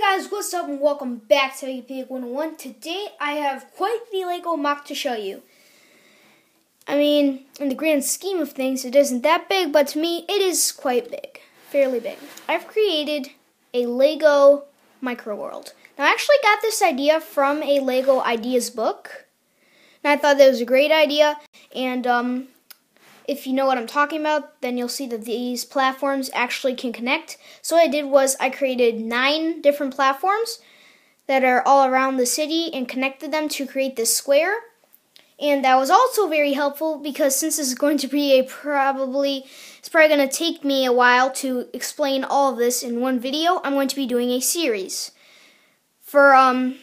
guys, what's up and welcome back to Pig 101. Today I have quite the Lego MOC to show you. I mean, in the grand scheme of things, it isn't that big, but to me, it is quite big. Fairly big. I've created a Lego micro world. Now, I actually got this idea from a Lego Ideas book. And I thought that was a great idea. And, if you know what I'm talking about, then you'll see that these platforms actually can connect. So what I did was I created 9 different platforms that are all around the city and connected them to create this square. And that was also very helpful because since this is going to be it's probably going to take me a while to explain all of this in one video, I'm going to be doing a series. For in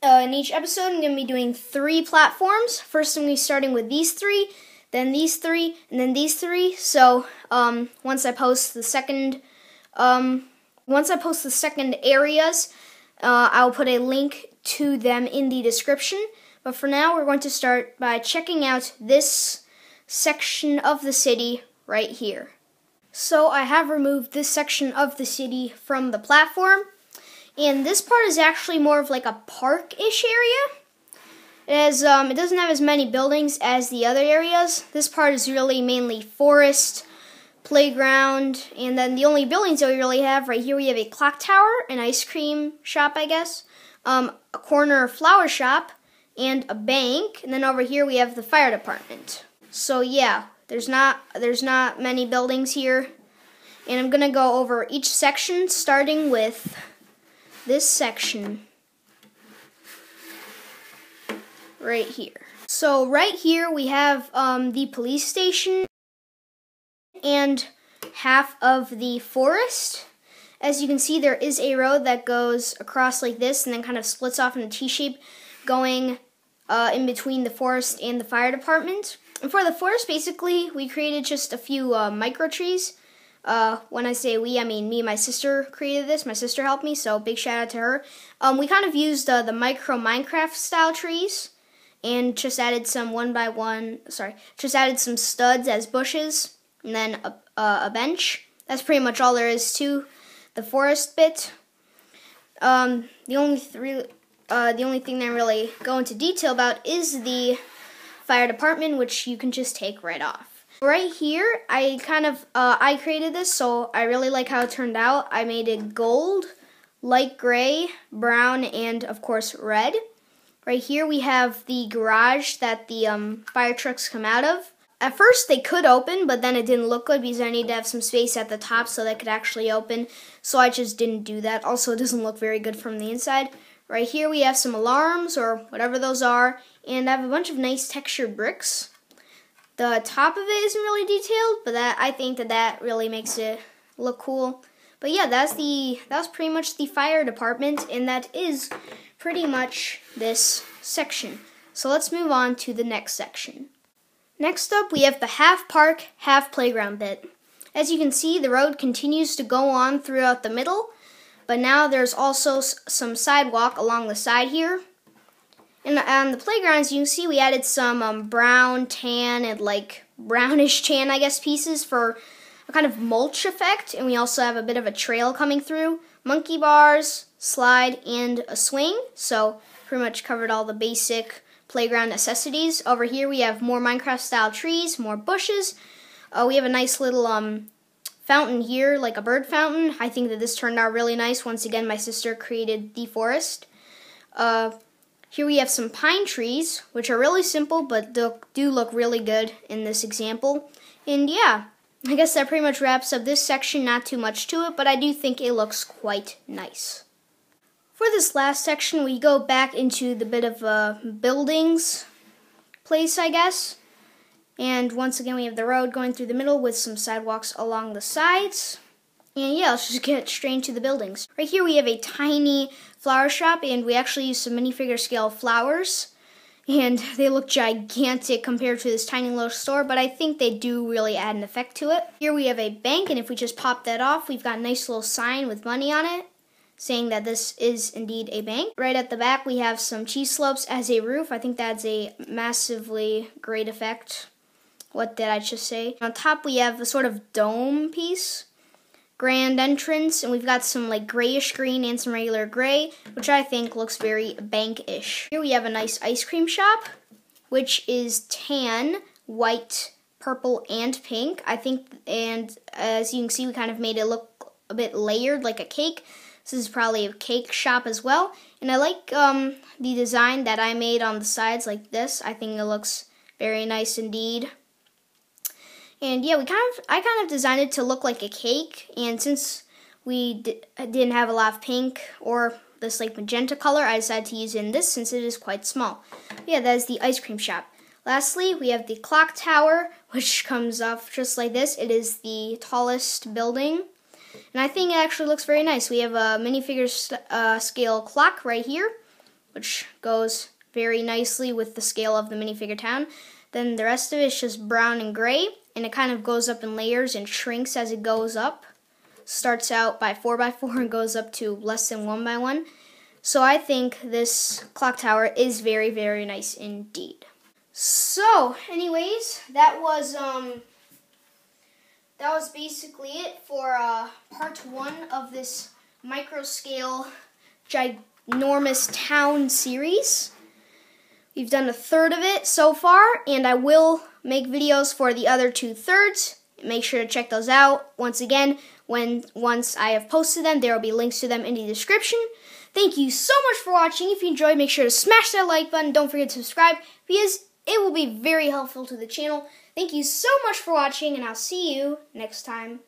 each episode, I'm going to be doing 3 platforms. First, I'm going to be starting with these 3. Then these 3, and then these 3. So once I post the second areas, I'll put a link to them in the description. But for now, we're going to start by checking out this section of the city right here. So I have removed this section of the city from the platform, and this part is actually more of like a park-ish area. It doesn't have as many buildings as the other areas. This part is really mainly forest, playground, and then the only buildings that we really have, right here we have a clock tower, an ice cream shop, I guess, a corner flower shop, and a bank, and then over here we have the fire department. So yeah, there's not many buildings here, and I'm gonna go over each section, starting with this section right here. So right here we have the police station and half of the forest. As you can see, there is a road that goes across like this and then kind of splits off in a T-shape going in between the forest and the fire department. And for the forest, basically, we created just a few micro trees. When I say we, I mean me and my sister created this. My sister helped me, so big shout out to her. We kind of used the micro Minecraft style trees and just added some just added some studs as bushes and then a bench. That's pretty much all there is to the forest bit. The only thing that I really go into detail about is the fire department, which you can just take right off. Right here, I created this, so I really like how it turned out. I made it gold, light gray, brown, and of course red. Right here we have the garage that the fire trucks come out of. At first they could open, but then it didn't look good because I need to have some space at the top so they could actually open. So I just didn't do that. Also, it doesn't look very good from the inside. Right here we have some alarms or whatever those are, and I have a bunch of nice textured bricks. The top of it isn't really detailed, but I think that really makes it look cool. But yeah, that was pretty much the fire department, and that is pretty much this section. So let's move on to the next section. Next up, we have the half park, half playground bit. As you can see, the road continues to go on throughout the middle, but now there's also some sidewalk along the side here. And on the playgrounds, you can see we added some brown, tan, and like brownish tan, I guess, pieces for a kind of mulch effect. And we also have a bit of a trail coming through. Monkey bars, slide, and a swing. So pretty much covered all the basic playground necessities. Over here we have more Minecraft-style trees, more bushes. We have a nice little fountain here, like a bird fountain. I think that this turned out really nice. Once again, my sister created the forest. Here we have some pine trees, which are really simple, but do look really good in this example. And yeah, I guess that pretty much wraps up this section. Not too much to it, but I do think it looks quite nice. For this last section, we go back into the bit of buildings place, I guess. And once again, we have the road going through the middle with some sidewalks along the sides. And yeah, let's just get straight into the buildings. Right here, we have a tiny flower shop, and we actually use some minifigure scale flowers. And they look gigantic compared to this tiny little store, but I think they do really add an effect to it. Here we have a bank, and if we just pop that off, we've got a nice little sign with money on it, saying that this is indeed a bank. Right at the back, we have some cheese slopes as a roof. I think that's a massively great effect. What did I just say? On top, we have a sort of dome piece. grand entrance, and we've got some like grayish green and some regular gray, which I think looks very bank-ish. Here we have a nice ice cream shop, which is tan, white, purple, and pink. I think, and as you can see, we kind of made it look a bit layered like a cake. This is probably a cake shop as well. And I like the design that I made on the sides like this. I think it looks very nice indeed. And yeah, I kind of designed it to look like a cake. And since we didn't have a lot of pink or this like magenta color, I decided to use it in this since it is quite small. But yeah, that is the ice cream shop. Lastly, we have the clock tower, which comes off just like this. It is the tallest building. And I think it actually looks very nice. We have a minifigure scale clock right here, which goes very nicely with the scale of the minifigure town. Then the rest of it is just brown and gray, and it kind of goes up in layers and shrinks as it goes up. Starts out by 4x4 and goes up to less than 1x1. So I think this clock tower is very, very nice indeed. So, anyways, that was basically it for part 1 of this micro scale ginormous town series. We've done a third of it so far, and I will make videos for the other 2/3. Make sure to check those out. Once again, once I have posted them, there will be links to them in the description. Thank you so much for watching. If you enjoyed, make sure to smash that like button. Don't forget to subscribe because it will be very helpful to the channel. Thank you so much for watching, and I'll see you next time.